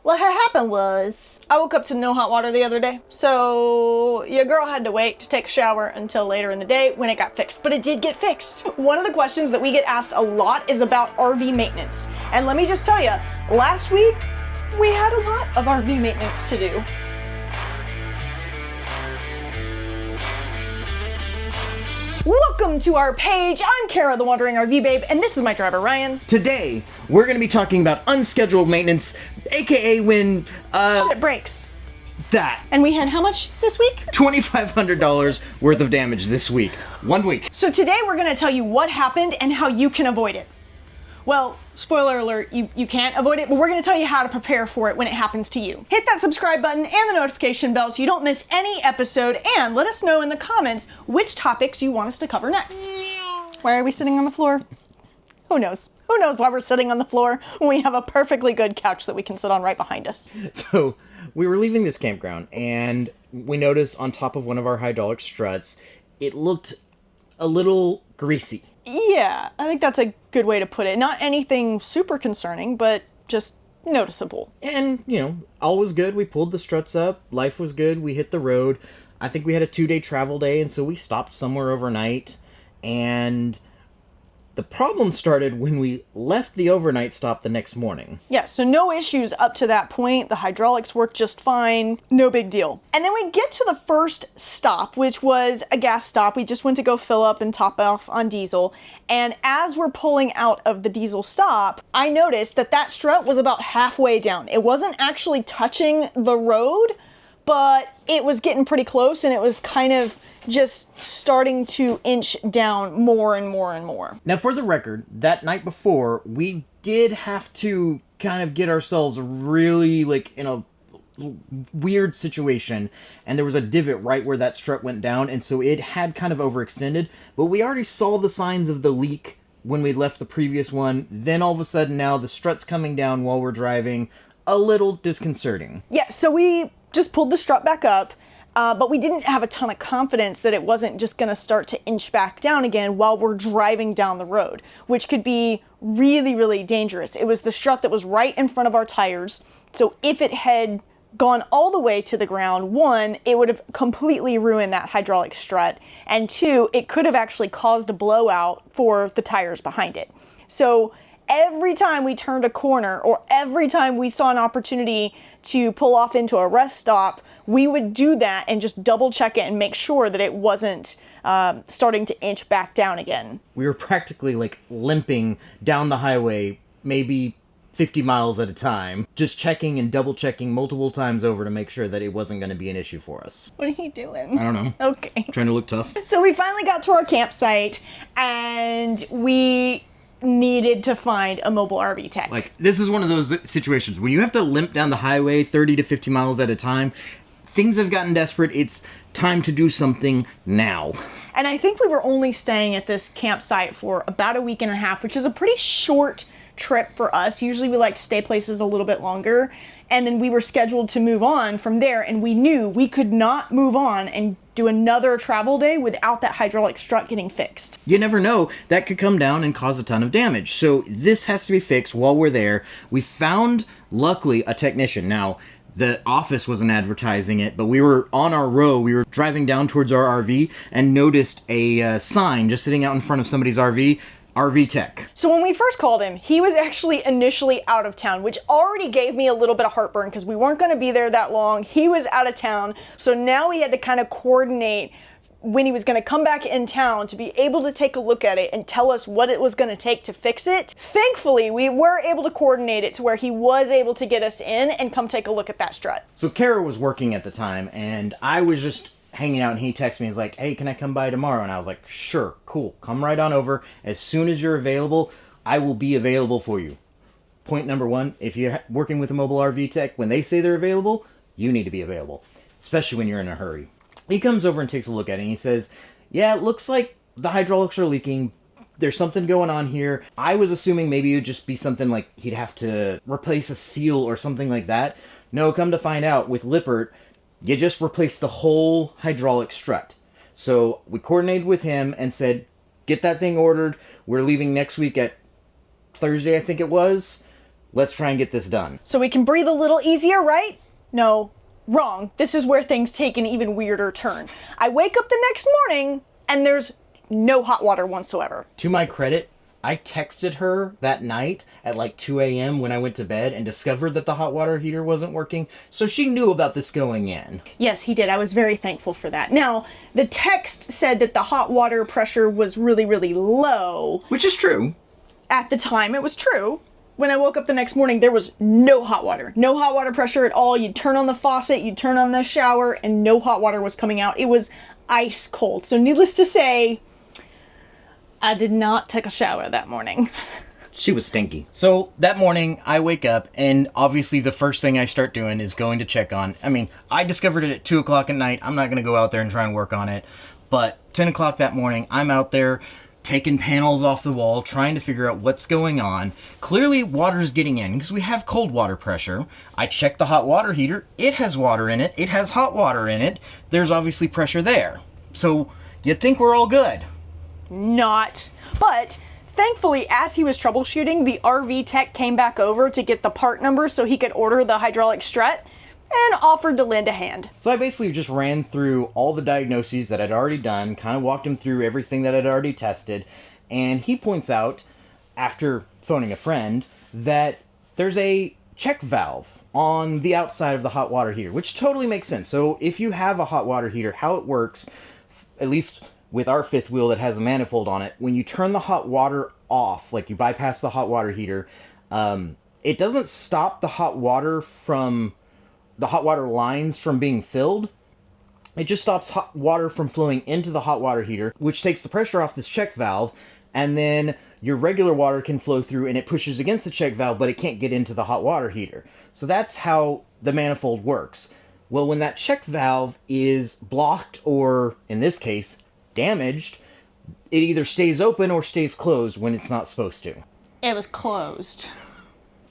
What had happened was, I woke up to no hot water the other day. So your girl had to wait to take a shower until later in the day when it got fixed. But it did get fixed. One of the questions that we get asked a lot is about RV maintenance. And let me just tell you, last week, we had a lot of RV maintenance to do. Welcome to our page. I'm Kara, the Wandering RV Babe, and this is my driver, Ryan. Today, we're going to be talking about unscheduled maintenance, aka when, Shit breaks. that. And we had how much this week? $2,500 worth of damage this week. 1 week. So today we're going to tell you what happened and how you can avoid it. Well, spoiler alert, you can't avoid it, but we're going to tell you how to prepare for it when it happens to you. Hit that subscribe button and the notification bell so you don't miss any episode, and let us know in the comments which topics you want us to cover next. Why are we sitting on the floor? Who knows? Who knows why we're sitting on the floor when we have a perfectly good couch that we can sit on right behind us? So, we were leaving this campground, and we noticed on top of one of our hydraulic struts, it looked a little greasy. Yeah, I think that's a good way to put it. Not anything super concerning, but just noticeable. And, all was good. We pulled the struts up. Life was good. We hit the road. I think we had a 2-day travel day, and so we stopped somewhere overnight. And the problem started when we left the overnight stop the next morning. Yeah, so no issues up to that point. The hydraulics worked just fine. No big deal. And then we get to the first stop, which was a gas stop. We just went to go fill up and top off on diesel. And as we're pulling out of the diesel stop, I noticed that that strut was about halfway down. It wasn't actually touching the road, but it was getting pretty close, and it was kind of just starting to inch down more and more and more. Now, for the record, that night before, we did have to kind of get ourselves really, in a weird situation, and there was a divot right where that strut went down, and so it had kind of overextended, but we already saw the signs of the leak when we left the previous one. Then all of a sudden now the strut's coming down while we're driving. A little disconcerting. Yeah, so we just pulled the strut back up, but we didn't have a ton of confidence that it wasn't just going to start to inch back down again while we're driving down the road, which could be really, really dangerous. It was the strut that was right in front of our tires, so if it had gone all the way to the ground, one, it would have completely ruined that hydraulic strut, and two, it could have actually caused a blowout for the tires behind it. So every time we turned a corner, or every time we saw an opportunity to pull off into a rest stop, we would do that and just double check it and make sure that it wasn't starting to inch back down again. We were practically limping down the highway, maybe 50 miles at a time, just checking and double checking multiple times over to make sure that it wasn't going to be an issue for us. What are you doing? I don't know. Okay. Trying to look tough. So we finally got to our campsite, and we needed to find a mobile RV tech. This is one of those situations when you have to limp down the highway 30 to 50 miles at a time. Things have gotten desperate. It's time to do something now. And I think we were only staying at this campsite for about a week and a half, which is a pretty short trip for us. Usually we like to stay places a little bit longer. And then we were scheduled to move on from there, and we knew we could not move on and do another travel day without that hydraulic strut getting fixed. You never know, that could come down and cause a ton of damage. So this has to be fixed while we're there. We found, luckily, a technician. Now, the office wasn't advertising it, but we were on our row. We were driving down towards our RV and noticed a sign just sitting out in front of somebody's RV tech. So when we first called him, he was actually initially out of town, which already gave me a little bit of heartburn because we weren't going to be there that long. He was out of town, so now we had to kind of coordinate when he was going to come back in town to be able to take a look at it and tell us what it was going to take to fix it. Thankfully, we were able to coordinate it to where he was able to get us in and come take a look at that strut. So Kara was working at the time, and I was just hanging out, and he texted me. He's like, hey, can I come by tomorrow? And I was like, sure, cool, come right on over. As soon as you're available, I will be available for you. Point number one, if you're working with a mobile RV tech, when they say they're available, you need to be available, especially when you're in a hurry. He comes over and takes a look at it, and he says, yeah, it looks like the hydraulics are leaking. There's something going on here. I was assuming maybe it would just be something like he'd have to replace a seal or something like that. No, come to find out, with Lippert, you just replace the whole hydraulic strut. So we coordinated with him and said, get that thing ordered. We're leaving next week at Thursday, I think it was. Let's try and get this done. So we can breathe a little easier, right? No, wrong. This is where things take an even weirder turn. I wake up the next morning and there's no hot water whatsoever. To my credit, I texted her that night at like 2 a.m. when I went to bed and discovered that the hot water heater wasn't working, so she knew about this going in. Yes, he did. I was very thankful for that. Now, the text said that the hot water pressure was really, really low. Which is true. At the time, it was true. When I woke up the next morning, there was no hot water. No hot water pressure at all. You'd turn on the faucet, you'd turn on the shower, and no hot water was coming out. It was ice cold. So needless to say, I did not take a shower that morning. She was stinky. So that morning, I wake up, and obviously the first thing I start doing is going to check on... I discovered it at 2 o'clock at night. I'm not going to go out there and try and work on it. But 10 o'clock that morning, I'm out there taking panels off the wall, trying to figure out what's going on. Clearly, water's getting in, because we have cold water pressure. I check the hot water heater. It has water in it. It has hot water in it. There's obviously pressure there. So, you'd think we're all good. Not. But thankfully, as he was troubleshooting, the RV tech came back over to get the part number so he could order the hydraulic strut and offered to lend a hand. So I basically just ran through all the diagnoses that I'd already done, kind of walked him through everything that I'd already tested, and he points out, after phoning a friend, that there's a check valve on the outside of the hot water heater, which totally makes sense. So if you have a hot water heater, how it works, at least with our fifth wheel that has a manifold on it, when you turn the hot water off, like you bypass the hot water heater, it doesn't stop the hot water lines from being filled. It just stops hot water from flowing into the hot water heater, which takes the pressure off this check valve, and then your regular water can flow through and it pushes against the check valve, but it can't get into the hot water heater. So that's how the manifold works. Well, when that check valve is blocked, or in this case, damaged, it either stays open or stays closed when it's not supposed to. It was closed.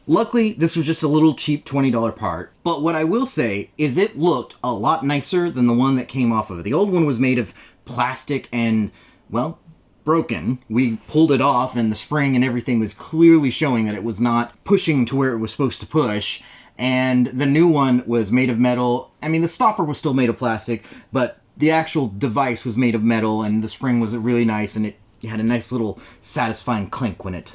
Luckily, this was just a little cheap $20 part, but what I will say is it looked a lot nicer than the one that came off of it. The old one was made of plastic and, well, broken. We pulled it off and the spring and everything was clearly showing that it was not pushing to where it was supposed to push, and the new one was made of metal. The stopper was still made of plastic, but the actual device was made of metal, and the spring was really nice, and it had a nice little satisfying clink when it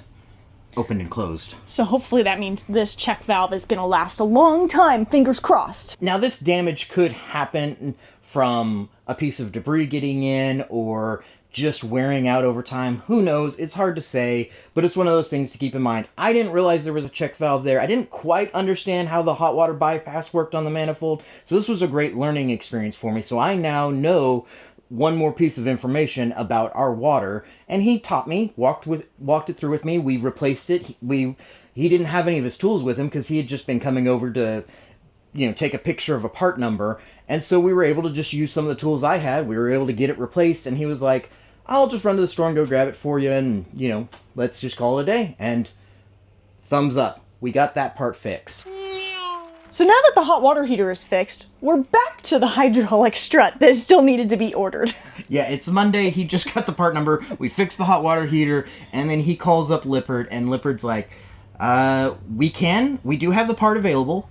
opened and closed. So hopefully that means this check valve is going to last a long time, fingers crossed. Now this damage could happen from a piece of debris getting in, or just wearing out over time. Who knows? It's hard to say, but it's one of those things to keep in mind. I didn't realize there was a check valve there. I didn't quite understand how the hot water bypass worked on the manifold, so this was a great learning experience for me. So I now know one more piece of information about our water, and he taught me, walked it through with me. We replaced it. He didn't have any of his tools with him because he had just been coming over to, take a picture of a part number, and so we were able to just use some of the tools I had. We were able to get it replaced, and he was like, I'll just run to the store and go grab it for you, and, let's just call it a day. And thumbs up. We got that part fixed. So now that the hot water heater is fixed, we're back to the hydraulic strut that still needed to be ordered. Yeah, it's Monday. He just got the part number. We fixed the hot water heater, and then he calls up Lippard, and Lippard's like, we do have the part available,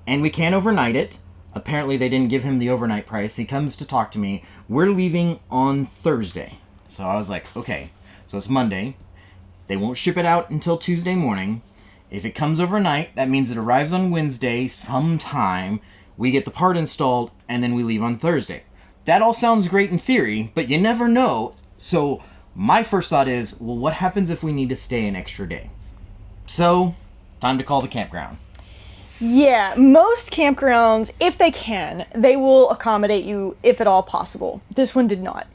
and we can overnight it. Apparently they didn't give him the overnight price. He comes to talk to me. We're leaving on Thursday. So I was like, okay, so it's Monday. They won't ship it out until Tuesday morning. If it comes overnight, that means it arrives on Wednesday sometime. We get the part installed, and then we leave on Thursday. That all sounds great in theory, but you never know. So my first thought is, well, what happens if we need to stay an extra day? So, time to call the campground. Yeah, most campgrounds, if they can, they will accommodate you if at all possible. This one did not.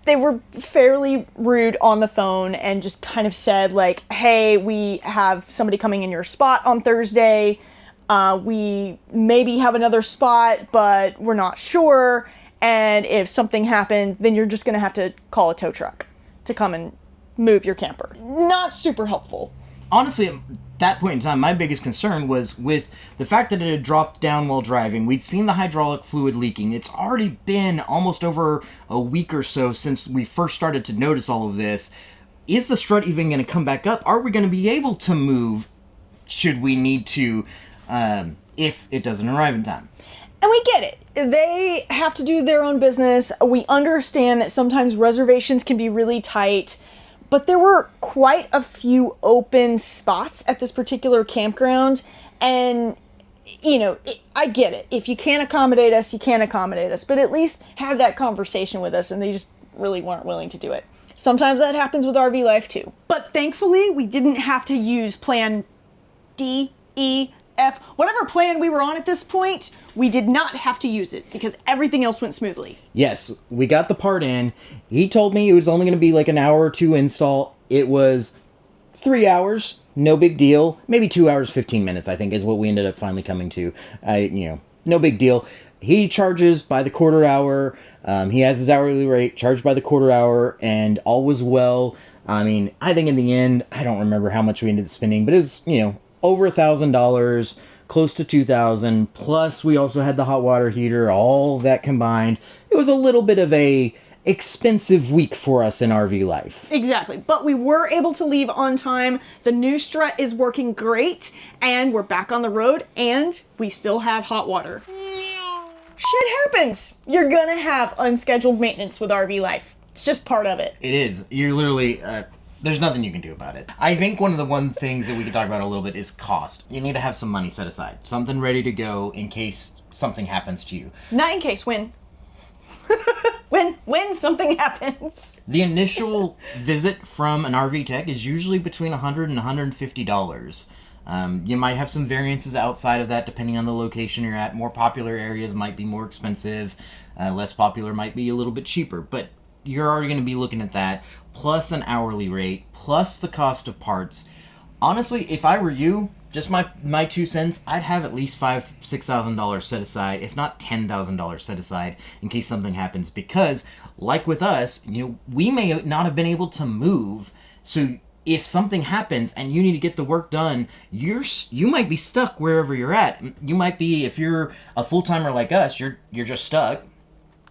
They were fairly rude on the phone and just kind of said like, hey, we have somebody coming in your spot on Thursday. We maybe have another spot, but we're not sure. And if something happened, then you're just going to have to call a tow truck to come and move your camper. Not super helpful. Honestly, at that point in time, my biggest concern was with the fact that it had dropped down while driving. We'd seen the hydraulic fluid leaking. It's already been almost over a week or so since we first started to notice all of this. Is the strut even going to come back up? Are we going to be able to move should we need to, if it doesn't arrive in time. And we get it. They have to do their own business. We understand that sometimes reservations can be really tight, but there were quite a few open spots at this particular campground. And, you know, I get it. If you can't accommodate us, you can't accommodate us. But at least have that conversation with us, and they just really weren't willing to do it. Sometimes that happens with RV life too. But thankfully, we didn't have to use plan D, E, F, whatever plan we were on at this point, we did not have to use it because everything else went smoothly. Yes, we got the part in. He told me it was only going to be like an hour or two install. It was 3 hours, no big deal. Maybe 2 hours, 15 minutes, I think, is what we ended up finally coming to. No big deal. He charges by the quarter hour. He has his hourly rate, charged by the quarter hour, and all was well. I mean, I think in the end, I don't remember how much we ended up spending, but it was, over $1,000, close to $2,000. Plus, we also had the hot water heater, all that combined. It was a little bit of a expensive week for us in RV life. Exactly, but we were able to leave on time. The new strut is working great, and we're back on the road, and we still have hot water. Shit happens. You're gonna have unscheduled maintenance with RV life. It's just part of it. It is. You're literally... there's nothing you can do about it. I think one of the things that we can talk about a little bit is cost. You need to have some money set aside. Something ready to go in case something happens to you. Not in case, when. when something happens. The initial visit from an RV tech is usually between $100 and $150. You might have some variances outside of that depending on the location you're at. More popular areas might be more expensive. Less popular might be a little bit cheaper. But you're already going to be looking at that, plus an hourly rate, plus the cost of parts. Honestly, if I were you, just my 2 cents, I'd have at least $5,000-$6,000 set aside, if not $10,000 set aside, in case something happens. Because, like with us, we may not have been able to move, so if something happens and you need to get the work done, you might be stuck wherever you're at. You might be, if you're a full-timer like us, you're just stuck.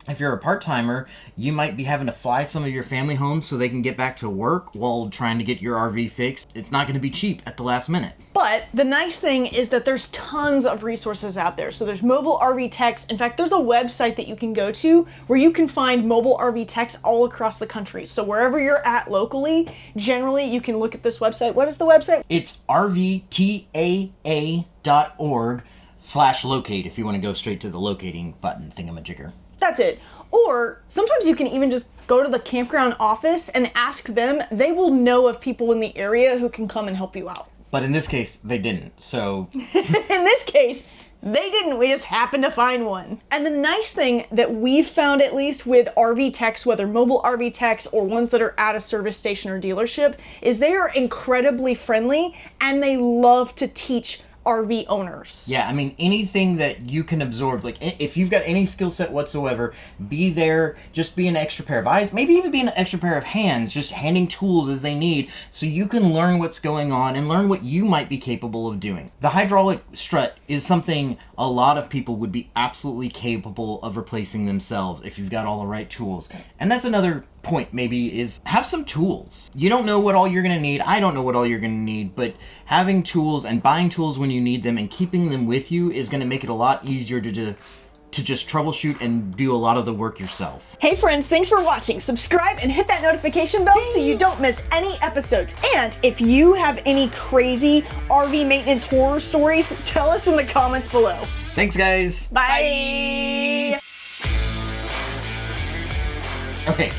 If you're a part-timer, you might be having to fly some of your family home so they can get back to work while trying to get your RV fixed. It's not going to be cheap at the last minute. But the nice thing is that there's tons of resources out there. So there's mobile RV techs. In fact, there's a website that you can go to where you can find mobile RV techs all across the country. So wherever you're at locally, generally you can look at this website. What is the website? It's rvtaa.org/locate if you want to go straight to the locating button thingamajigger. That's it. Or sometimes you can even just go to the campground office and ask them. They will know of people in the area who can come and help you out. But in this case, they didn't, so... In this case, they didn't. We just happened to find one. And the nice thing that we've found, at least with RV techs, whether mobile RV techs or ones that are at a service station or dealership, is they are incredibly friendly and they love to teach RV owners. Yeah, I mean, anything that you can absorb, like if you've got any skill set whatsoever, be there, just be an extra pair of eyes, maybe even be an extra pair of hands, just handing tools as they need so you can learn what's going on and learn what you might be capable of doing. The hydraulic strut is something a lot of people would be absolutely capable of replacing themselves if you've got all the right tools. And that's another point, maybe, is have some tools. You don't know what all you're going to need. I don't know what all you're going to need, but having tools and buying tools when you need them and keeping them with you is going to make it a lot easier to just troubleshoot and do a lot of the work yourself. Hey friends, thanks for watching. Subscribe and hit that notification bell so you don't miss any episodes. And if you have any crazy RV maintenance horror stories, tell us in the comments below. Thanks, guys. Bye. Okay,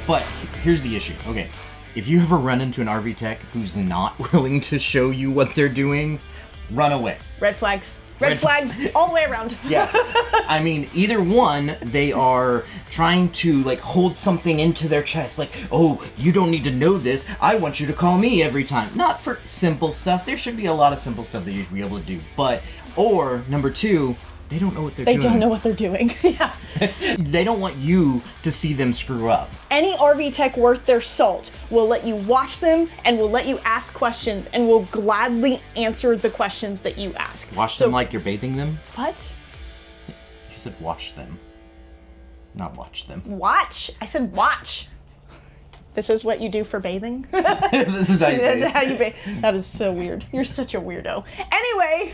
but here's the issue. Okay, if you ever run into an RV tech who's not willing to show you what they're doing, run away. Red flags. Red flags all the way around. Yeah. I mean, either one, they are trying to, like, hold something into their chest. Like, oh, you don't need to know this. I want you to call me every time. Not for simple stuff. There should be a lot of simple stuff that you'd be able to do. But, or, number two, they don't know what they're doing. They don't know what they're doing. Yeah. They don't want you to see them screw up. Any RV tech worth their salt will let you watch them and will let you ask questions and will gladly answer the questions that you ask. Watch them like you're bathing them? What? You said watch them, not watch them. Watch? I said watch. This is what you do for bathing? This is how you That's bathe. how you bathe. That is so weird. You're such a weirdo. Anyway.